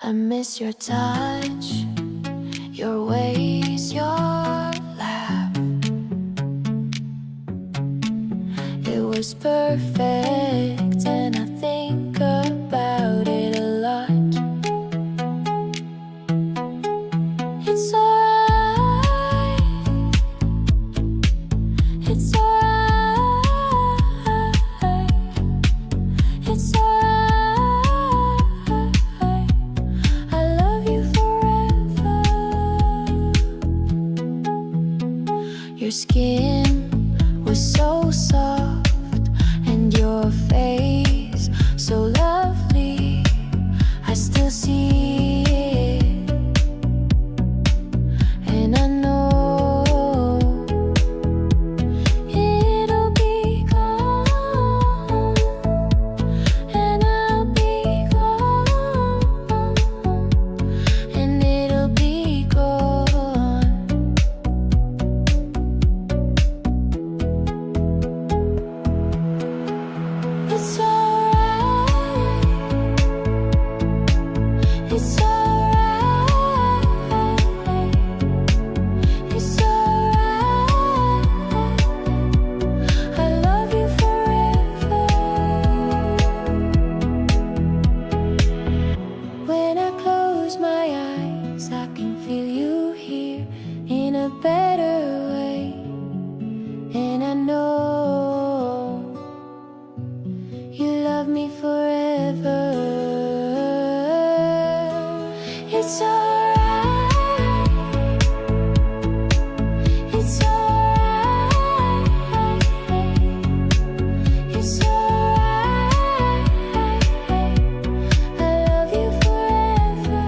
I miss your touch, your ways, your laugh. It was perfect, and I think about it a lot. It's alright, it's alright, it's alright. I love you forever. Your skin was so soft, and your face so lovely. I still see it, and I know it'll be gone, and I'll be gone, and it'll be gone. It's alright, it's alright, it's alright. I love you forever. When I close my eyes, I can feel you here in a better way, and I know you love me forever. It's alright, it's alright, it's alright. I love you forever.